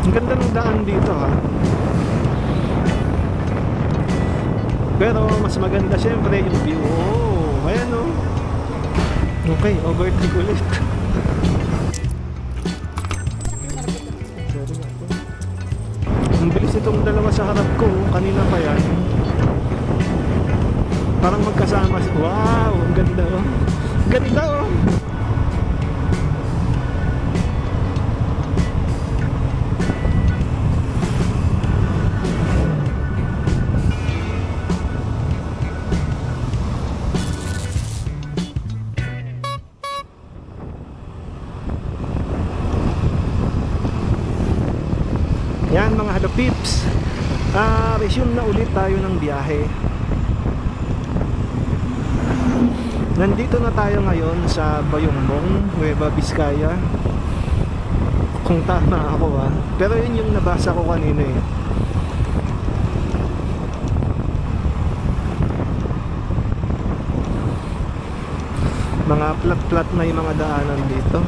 Ang ganda ng daan dito ha. Pero mas maganda syempre yung view. Oh, ayan oh. Okay, overtake ulit. Ang bilis itong dalawa sa harap ko. Kanina pa yan. Parang magkasama. Wow, ang ganda oh. Ganda oh. Yan mga halopips, resume na ulit tayo ng biyahe. Nandito na tayo ngayon sa Bayumbong, Nueva Vizcaya. Kung tama ako ha. Pero yun yung nabasa ko kanina eh. Mga plat-plat na yung mga daanan dito.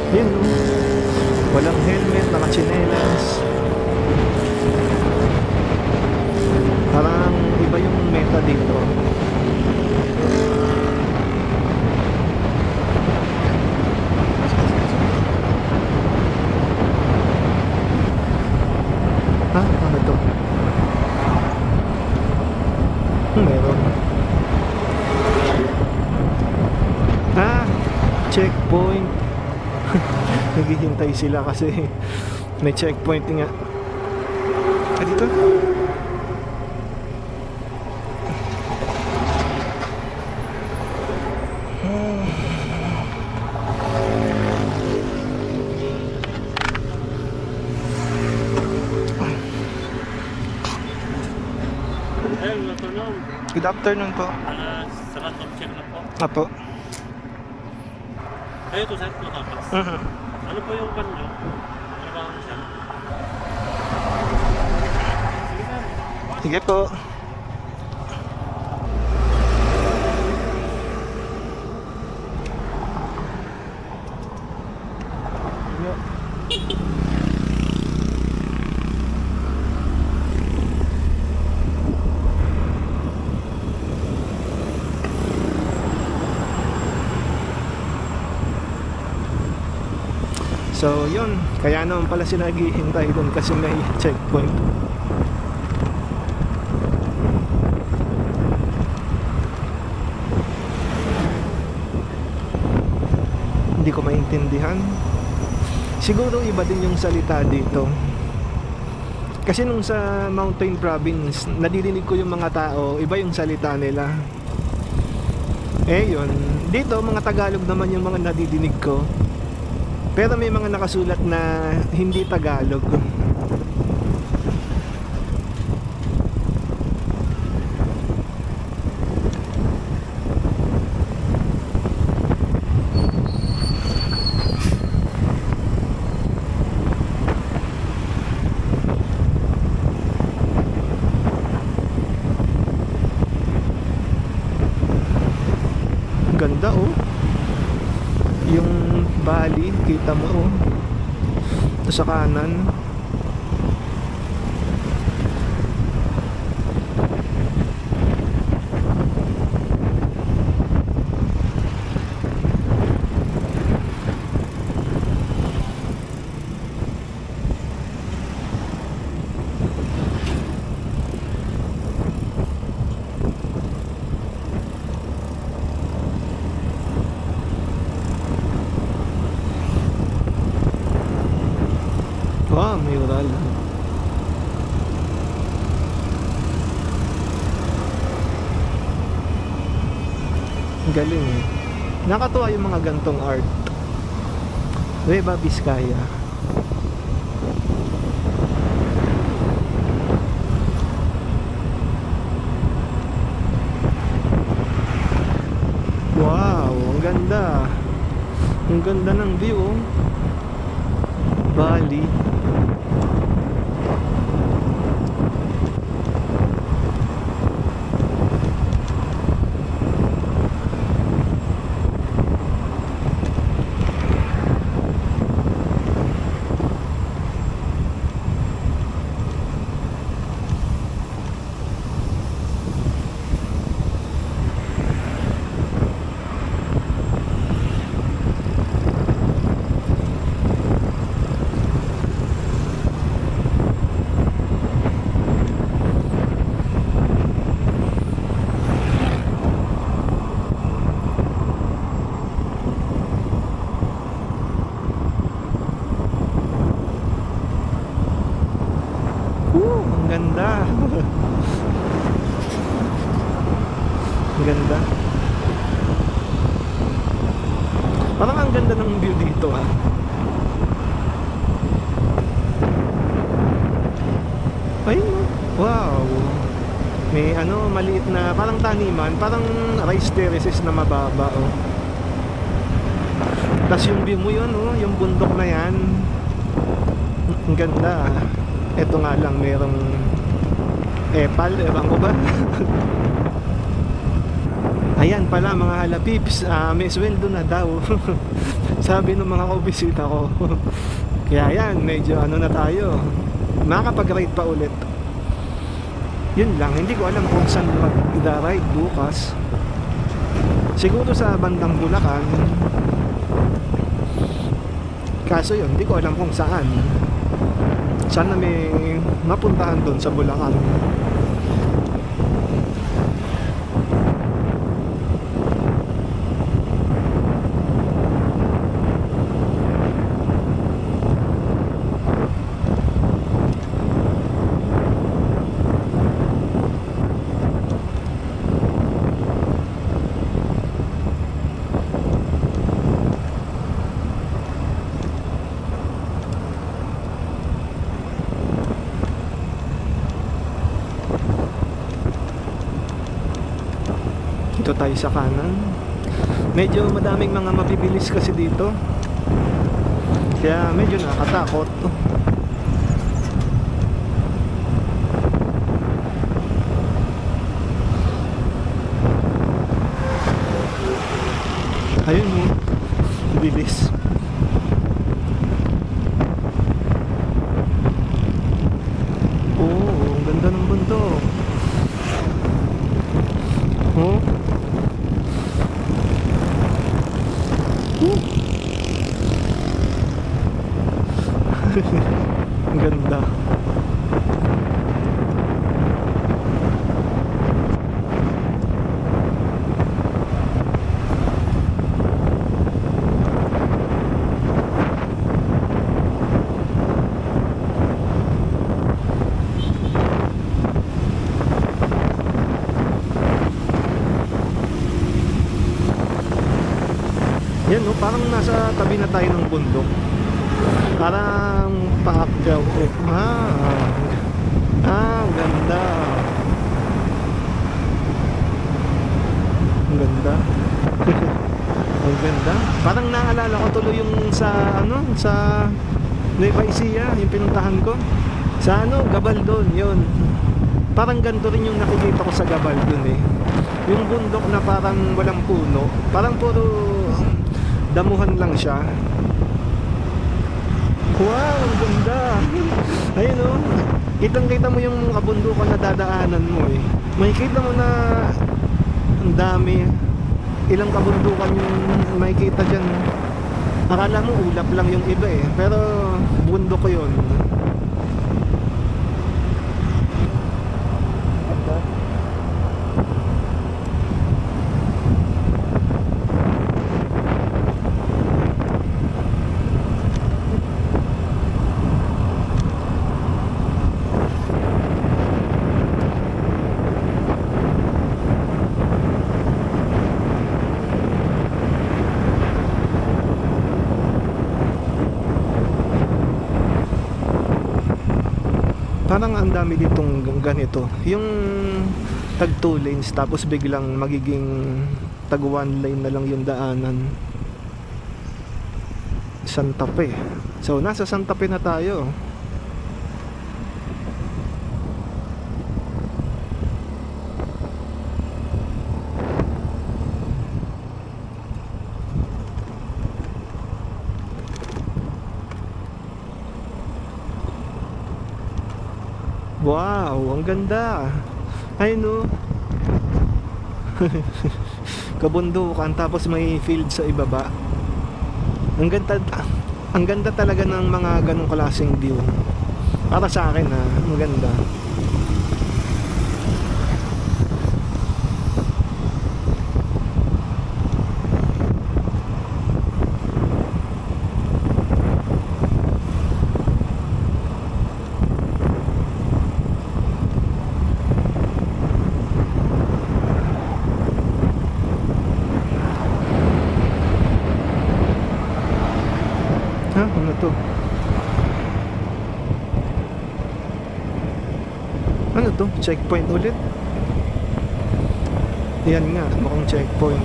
Yun, walang helmet, nakatsinelas. Parang iba yung meta dito. Ha? Ano to? Meron. Checkpoint. Naghihintay sila kasi may checkpoint nga. Dito? Good afternoon po. Sa random check na po. Apo. Kayo to sir, to tapos. Ano po yung pan nyo? Trabaho na siya? Sige sir. Sige po. So yun, kaya naman pala sila naghihintay doon kasi may checkpoint. Hindi ko maintindihan. Siguro iba din yung salita dito. Kasi nung sa Mountain Province, nadidinig ko yung mga tao, iba yung salita nila. Eh yun, dito mga Tagalog naman yung mga nadidinig ko. Pero may mga nakasulat na hindi Tagalog. Ganda oh. Yung valley, kita mo oh. Sa kanan. Wow, may ural. Galing eh. Nakatuwa yung mga gantong art. Nueva Vizcaya. Wow, ang ganda. ganda. Ang ganda ng view, oh. Bali. Ang ganda. Ang ganda. Parang ang ganda ng view dito, ha. Ayun, oh. Wow. May ano, maliit na parang taniman, parang rice terraces na mababa, oh. Tapos yung view mo yun, oh, yung bundok na yan. Ang ganda. Ito nga lang, merong epal, ewan ko ba? Ayan pala mga halapips, may sweldo na daw. Sabi ng mga kabisita ko. Kaya yan, medyo ano na tayo, makakapag-ride pa ulit. Yun lang, hindi ko alam kung saan mag-ride bukas. Siguro sa bandang Bulacan. Kaso yun, hindi ko alam kung saan. Sana may mapuntahan doon sa Bulacan. Dito tayo sa kanan. Medyo madaming mga mabibilis kasi dito. Kaya medyo nakakatakot. Ayun mo, bilis. Oh, ang ganda ng bundok. Oh. Ang ganda. Yan, no, parang nasa tabi na tayo ng bundok. Parang paakyao. Ang ganda. Ang ganda. Ang ganda. Parang naalala ko tuloy yung sa ano, sa Nueva Ecija, yung pinuntahan ko. Sa ano, Gabaldon, yun. Parang ganito rin yung nakikita ko sa Gabaldon, eh. Yung bundok na parang walang puno, parang puro damuhan lang siya. Wow, ang ganda. Ayun, oh. Kitang-kita mo yung kabundukan na dadaanan mo, eh. Makikita mo na ang dami. Ilang kabundukan yung makikita dyan. Akala mo ulap lang yung iba, eh. Pero bundok ko yun. Parang ang dami ditong ganito. Yung tag 2 lanes tapos biglang magiging tag one lane na lang yung daanan. Santa Fe. So nasa Santa Fe na tayo. Wow, ang ganda. Ay no. Kabundukan tapos may field sa ibaba. Ang ganda talaga ng mga ganong klaseng view. Para sa akin ha, ang ganda. Ha? Ano to? Ano to? Checkpoint ulit? Yan nga, mukhang checkpoint.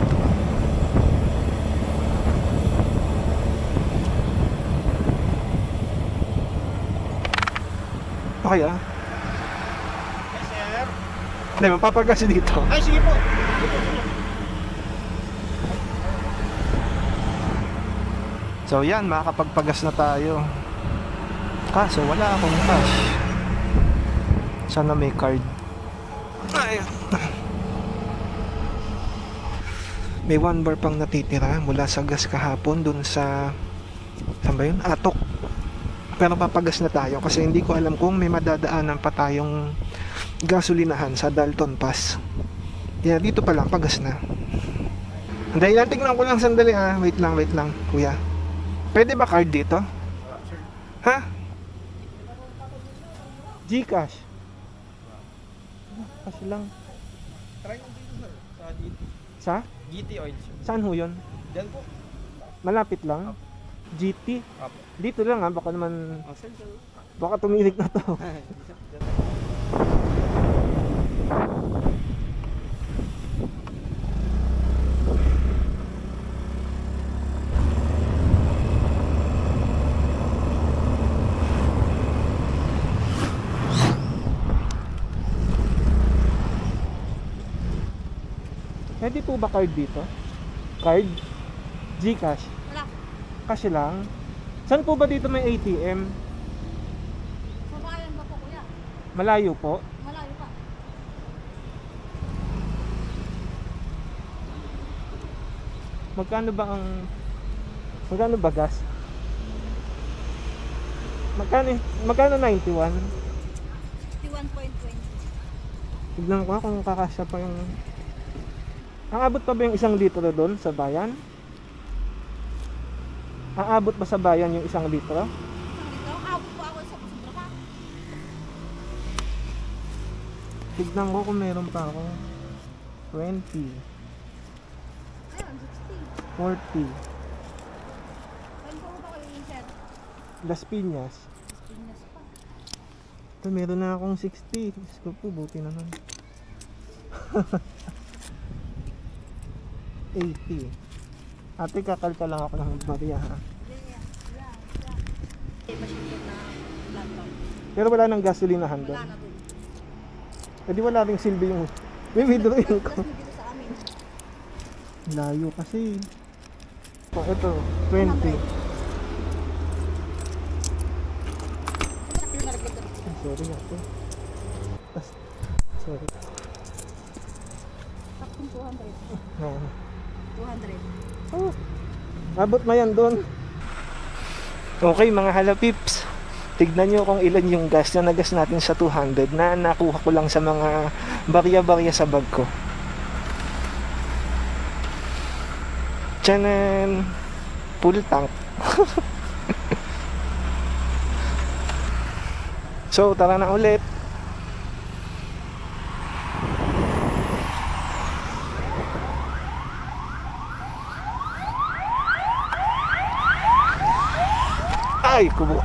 Okay ah. Yes, sir. Hindi, mapapagas dito. Ay, sige po. So yan, makakapagpagas na tayo. Kaso wala akong cash. Sana may card. Ay. May 1 bar pang natitira mula sa gas kahapon dun sa, saan ba yun? Atok. Pero papagas na tayo kasi hindi ko alam kung may madadaanan pa tayong gasolinahan sa Dalton Pass. Kaya dito pa lang, pagas na. Dahil lang, tignan ko lang sandali ha. Wait lang, kuya. Pwede ba card dito? Ha? Gcash. Kasi lang. Try mo dito, sir. Sa GT. Sa? GT Oil, sir. Saan ho yun? Diyan po. Malapit lang? GT? Apo. Dito lang ha, baka naman, Oh, sir, sir. baka tumirik na to. Pwede po ba card dito? Card? Gcash? Wala. Kasi lang. Saan po ba dito may ATM? Sa bayan ba po, kuya? Malayo po. Malayo pa. Magkano ba gas? Magkano 91? 51.20. Tignan ko kung kakasya pa yung... Aabot pa ba yung 1 litro doon sa bayan? Aabot ba sa bayan yung 1 litro? Dito, abot po ako sa Pusubra pa. Tignan ko kung meron pa ako. 20, Ayun, 60. 40, Ayun po ba kayo yung sir? Las Piñas. Pinas pa. Ito, meron na akong 60. Diyos ko po, buti naman. 80. Ate, kakalta lang ako ng Maria ha. Machine ko na laptop. Pero wala nang gasolinahan doon. Wala na dun. Pwede wala ring silbi yung... May withdrawing ko. Kasi dito sa amin. Layo kasi. Oh, ito, 20. Sakit na nalaglag doon. Ay, sorry ate. Sorry. Saktong 200. Oh. 200. Oh. Abot na yan doon. Okay mga halapips. Tignan nyo kung ilan yung gas na nagas natin sa 200 na nakuha ko lang sa mga barya-barya sa bag ko. Tiyanan! Full tank. So, tara na ulit. Ay, kubo.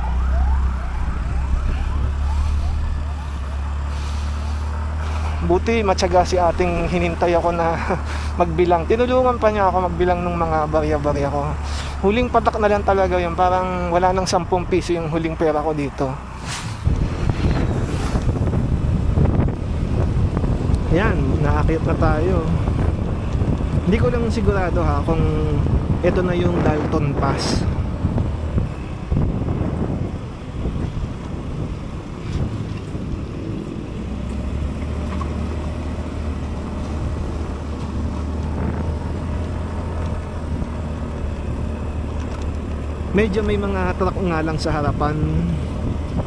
Buti matyaga si ating hinintay ako na magbilang. Tinulungan pa niya ako magbilang ng mga barya-barya ko. Huling patak na lang talaga yun. Parang wala nang 10 piso yung huling pera ko dito. Yan, naakyat na tayo. Hindi ko lang sigurado ha kung ito na yung Dalton Pass. Medyo may mga truck nga lang sa harapan.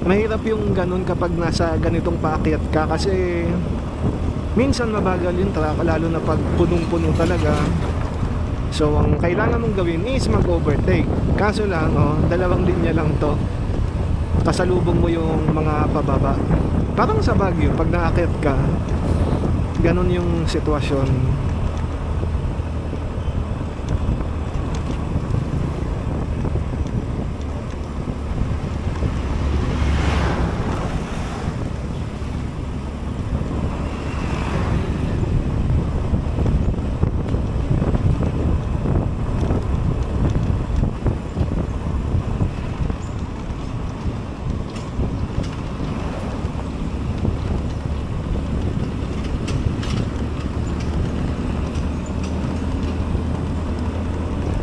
Mahirap yung ganun kapag nasa ganitong paakyat ka kasi minsan mabagal yung truck, lalo na pag punong-puno talaga. So ang kailangan mong gawin is mag-overtake. Kaso lang, dalawang linya lang to. Kasalubong mo yung mga pababa. Parang sa Baguio, pag naakyat ka, ganun yung sitwasyon.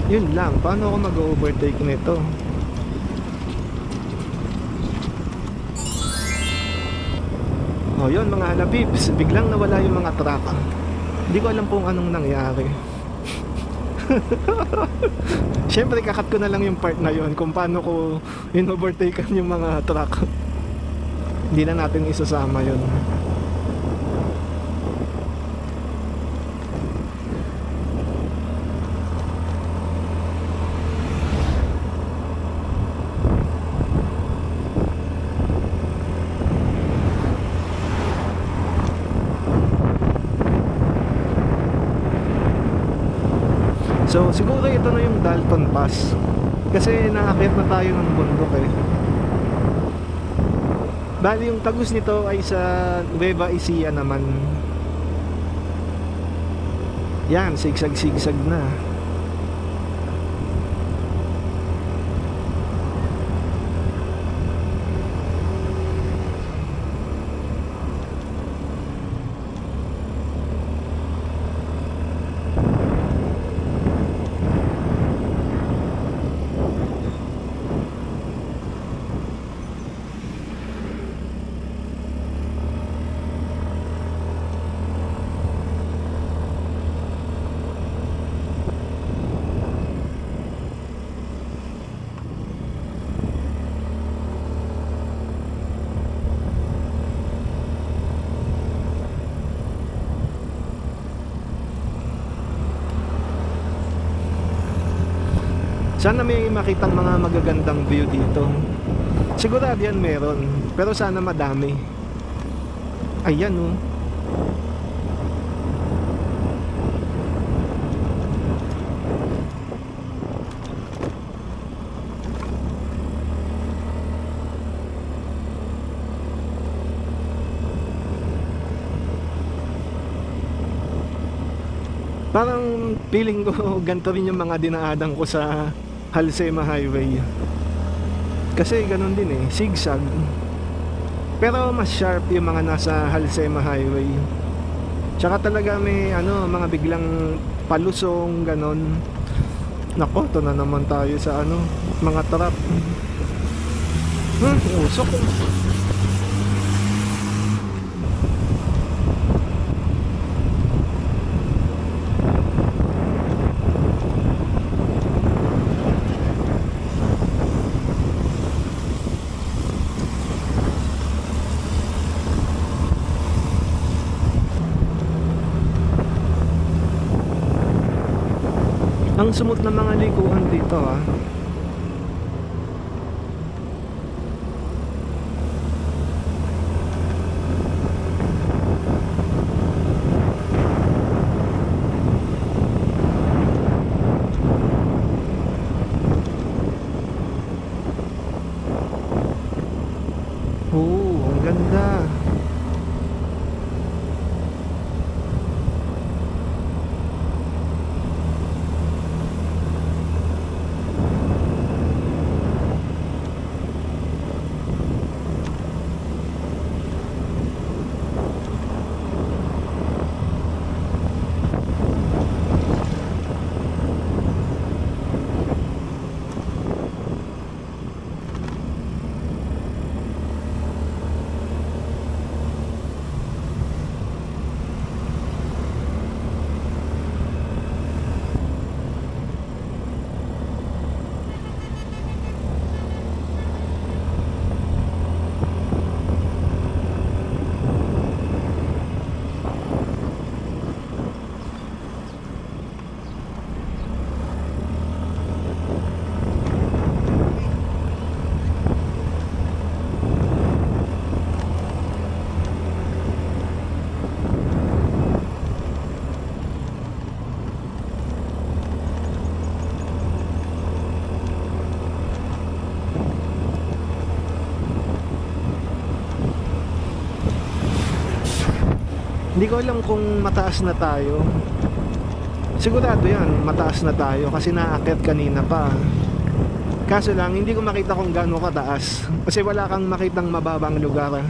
Yun lang, paano ako mag-overtake nito? Yun mga halapips, biglang nawala yung mga truck. Hindi ko alam kung anong nangyari. Siyempre kakat ko na lang yung part na yun, kung paano ko in-overtaken yung mga truck. Hindi na natin isasama yun. So siguro ito na yung Dalton Pass. Kasi naakyat na tayo ng bundok eh. Bali yung tagus nito ay sa Nueva Ecija naman. Yan, sigsag-sigsag na. Sana may makitang mga magagandang view dito. Sigurado yan meron, pero sana madami. Ayan oh. Parang feeling ko ganito rin yung mga dinaadan ko sa Halsema Highway. Kasi ganun din eh, zigzag. Pero mas sharp yung mga nasa Halsema Highway. Tsaka talaga may mga biglang palusong ganun. Nako, to na naman tayo sa mga trap. Usok. Ang sumot na mga likuan dito ah. Ang ganda. Hindi ko alam kung mataas na tayo. Sigurado yan, mataas na tayo kasi naakyat kanina pa. Kaso lang, hindi ko makita kung gaano kataas. Kasi wala kang makitang mababang lugar.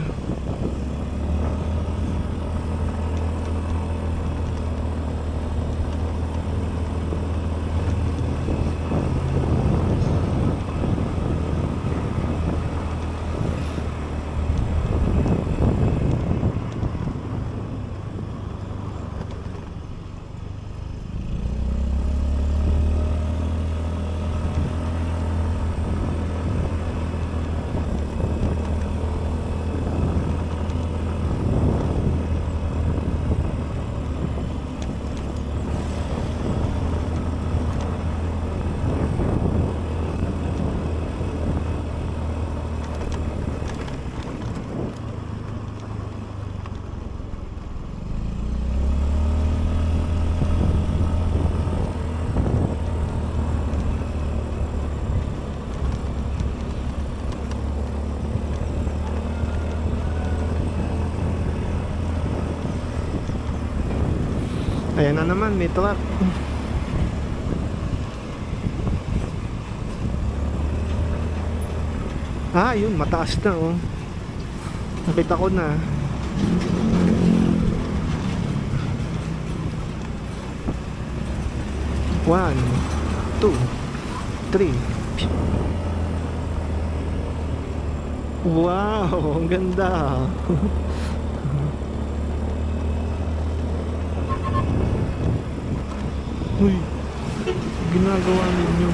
Ayan na naman, may truck. Ah, yun, mataas na oh. Nakita ko na. One, two, three. Wow, ang ganda. Uy, ginagawa ninyo.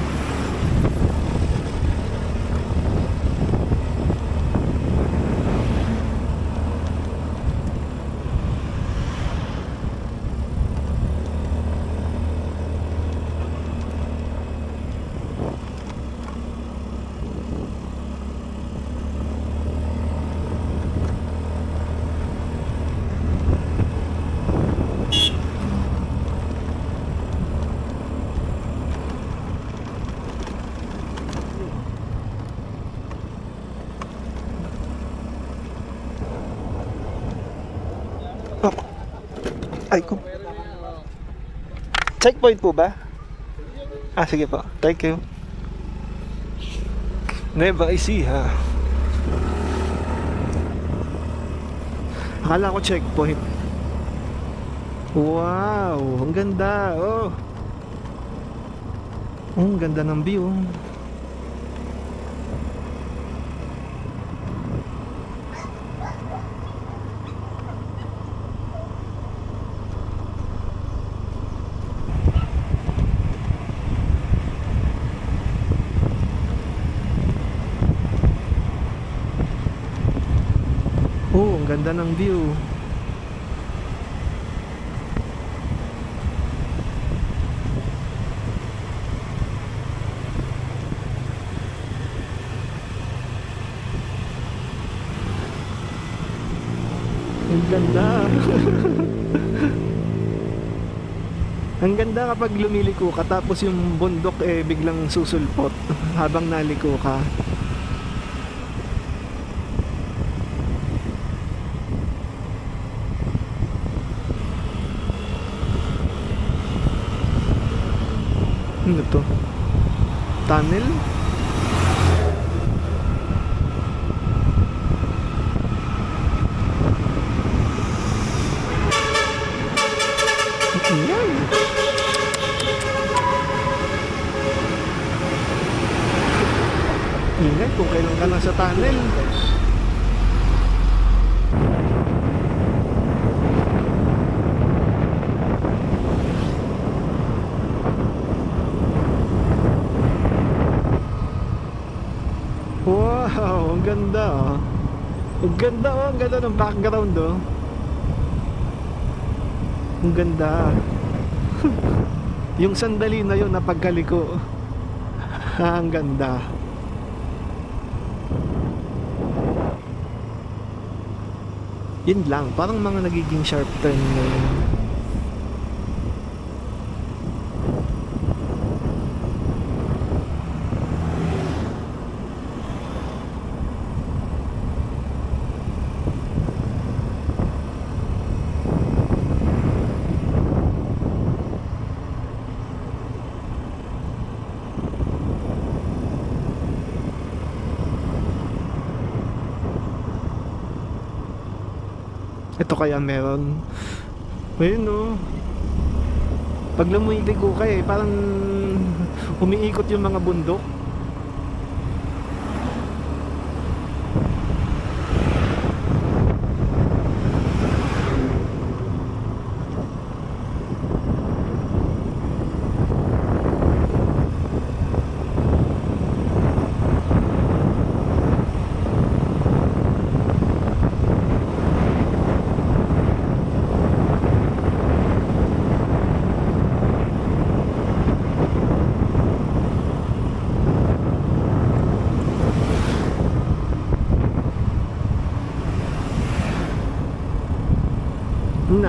Ay ko. Checkpoint po ba? Ah, sige po. Thank you. Nueva Ecija. Akala ko checkpoint. Wow, ang ganda. Oh. Ang ganda ng view. Oh, ang ganda ng view. Ang ganda. Ang ganda kapag lumiliko ka tapos yung bundok eh biglang susulpot habang naliko ka. Ano to? Tunnel? Yan. Ingat kung kailan ka nasa tunnel. Wow, ang ganda oh. Ang ganda oh, ang ganda ng background oh. Ang ganda. Yung sandali na yun na pagkaliko. Ang ganda. Yun lang, parang mga nagiging sharp turn ngayon. Ito kaya meron. Ayun no. Pag lumiligo ka eh, parang umiikot yung mga bundok.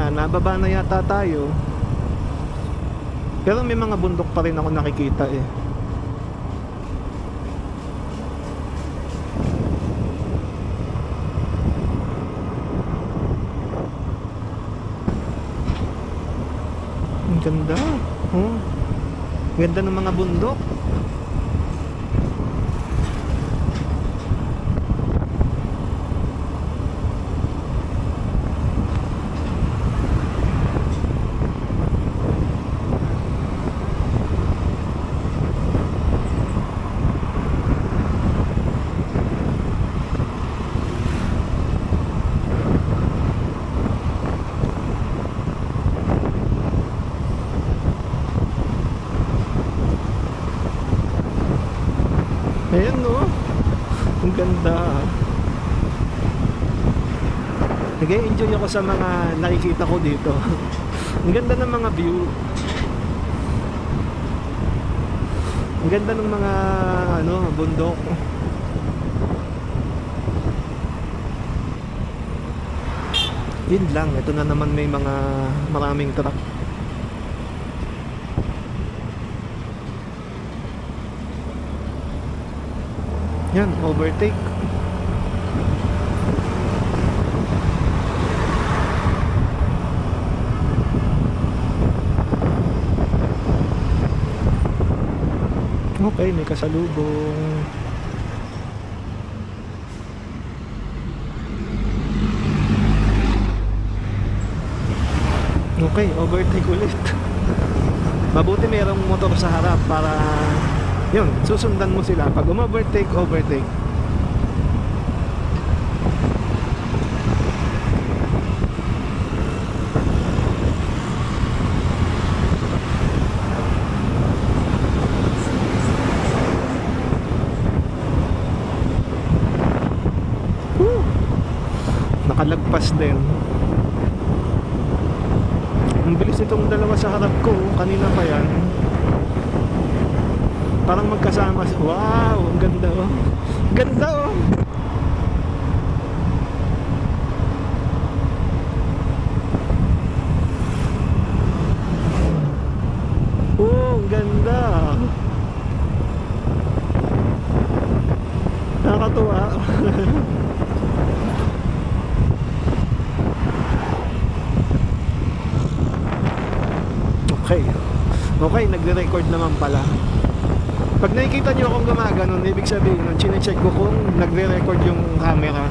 Nababa na yata tayo. Pero may mga bundok pa rin ako nakikita eh. Ang ganda. Oh. Ganda ng mga bundok. Ayan no. Ang ganda. Nag-enjoy ako sa mga nakikita ko dito. Ang ganda ng mga view. Ang ganda ng mga bundok. Yun lang, ito na naman may mga maraming truck. Yan, overtake. Okay, may kasalubong. Okay, overtake ulit. Mabuti mayroong motor sa harap para yun, susundan mo sila. Pag overtake, overtake. Woo! Nakalagpas din. Ang bilis itong dalawa sa harap ko. Kanina pa yan. Parang magkasama. Wow, ang ganda oh. Ganda oh. Oh, ang ganda. Nakakatuwa. Okay. Okay, nagre-record naman pala. Pag nakikita nyo akong gumaganon, ibig sabihin nun, chinecheck ko kung nagre-record yung camera.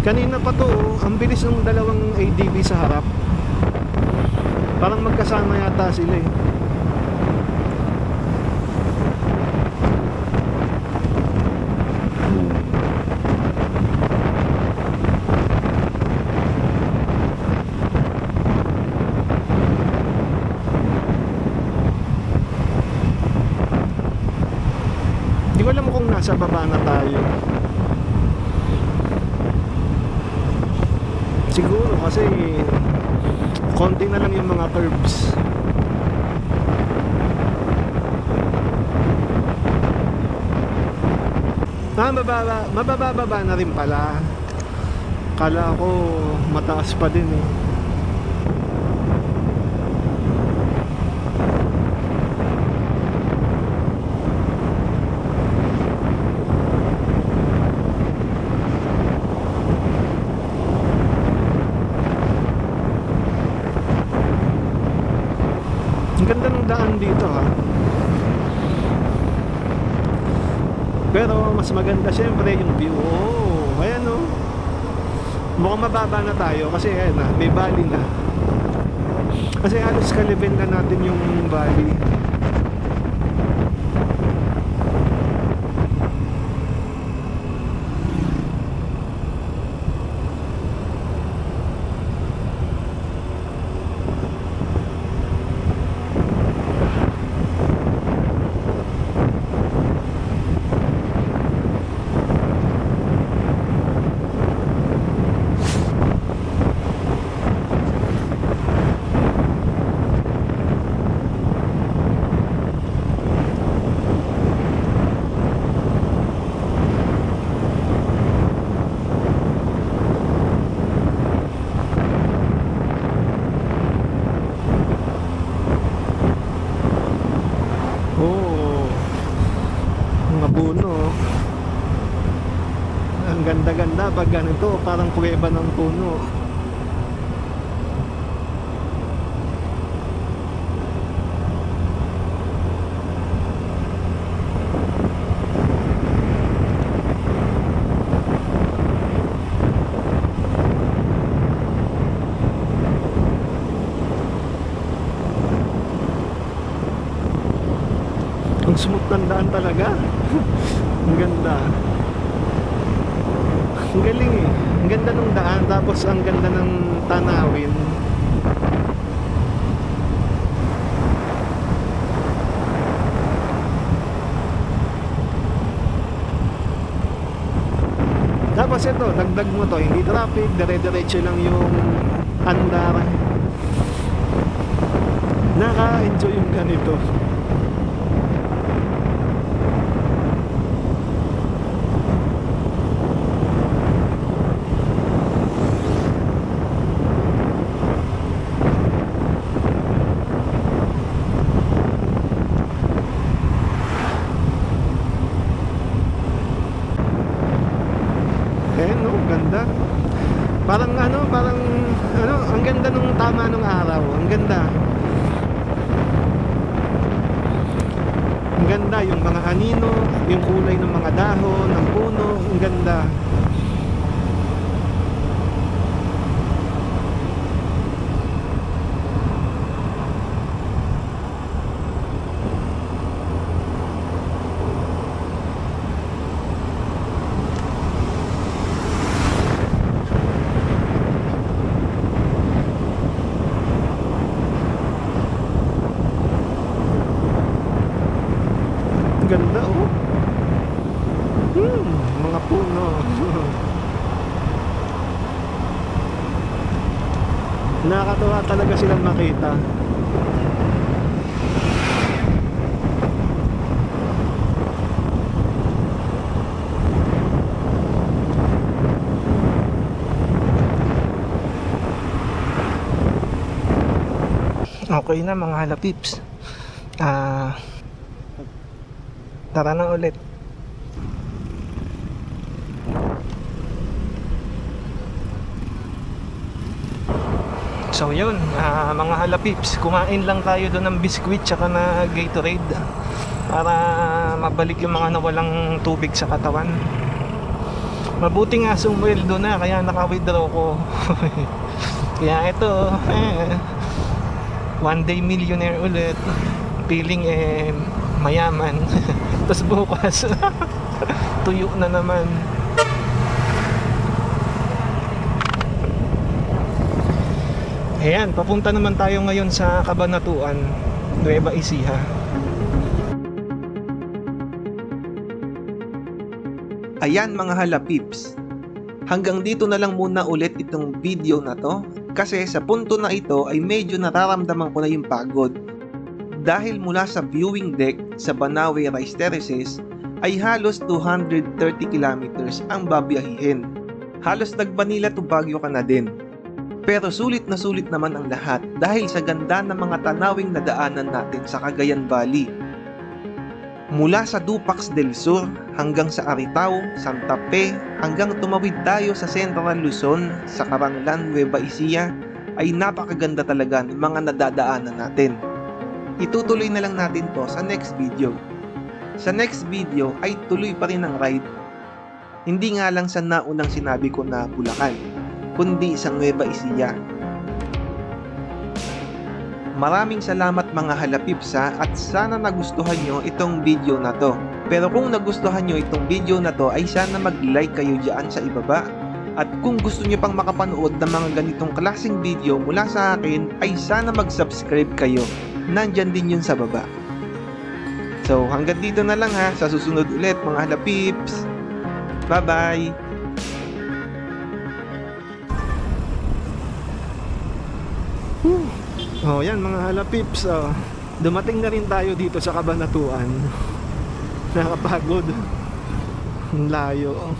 Kanina pa to, ang bilis ng dalawang ADV sa harap. Parang magkasama yata sila eh. Hindi ko alam kung nasa baba na tayo. Siguro kasi konti na lang yung mga curbs. Mababa na rin pala. Kala ko mataas pa din eh. daan dito ha. Pero mas maganda syempre yung view. Oh, ayan oh. Mukhang mababa na tayo kasi ayan na, may valley na. Kasi halos kalibin na natin yung valley. Ang ganda-ganda pag ganito, parang kuweba ng puno. Ang smooth ng daan talaga. Ang ganda. Ang galing eh. Ang ganda ng daan, tapos ang ganda ng tanawin. Tapos ito, dagdag mo to, hindi traffic, dire-diretso lang yung andar. Naka-enjoy yung ganito. Ganda. Parang ang ganda nung tama nung araw. Ang ganda. Ang ganda yung mga anino, yung kulay ng mga dahon, ng puno, ang ganda. Ganda oh. Mga puno. Nakakatuwa talaga silang makita. Okay na mga halapips. Tara na ulit. So yun, mga halapips, kumain lang tayo doon ng biskwit tsaka na Gatorade para mabalik yung mga nawalang tubig sa katawan. Mabuti nga sumweldo na kaya naka-withdraw ko. Kaya ito, one day millionaire ulit. Feeling mayaman. Tapos bukas tuyo na naman. Ayan, papunta naman tayo ngayon sa Cabanatuan, Nueva Ecija. Ayan mga halapips, hanggang dito na lang muna ulit itong video na to kasi sa punto na ito ay medyo nararamdaman ko na yung pagod. Dahil mula sa viewing deck sa Banawe Rice Terraces ay halos 230 kilometers ang babiyahihin. Halos nag-Manila to Baguio ka na din. Pero sulit na sulit naman ang lahat dahil sa ganda ng mga tanawing nadaanan natin sa Cagayan Valley. Mula sa Dupax del Sur hanggang sa Aritao, Santa Fe, hanggang tumawid tayo sa Central Luzon, sa Caranglan, Nueva Ecija, ay napakaganda talaga ng mga nadadaanan natin. itutuloy na lang natin to sa next video. Sa next video ay tuloy pa rin ang ride. Hindi nga lang sa naunang sinabi ko na Bulacan, kundi sa Nueva Ecija. Maraming salamat mga halapipsa at sana nagustuhan nyo itong video na to. Pero kung nagustuhan nyo itong video na to ay sana mag-like kayo dyan sa ibaba. At kung gusto nyo pang makapanood ng mga ganitong klaseng video mula sa akin ay sana mag-subscribe kayo. Nandyan din yun sa baba. So hanggang dito na lang ha, sa susunod ulit mga halapips. Bye bye! Oh, yan mga halapips. Oh, dumating na rin tayo dito sa Cabanatuan. Nakapagod. Ang layo.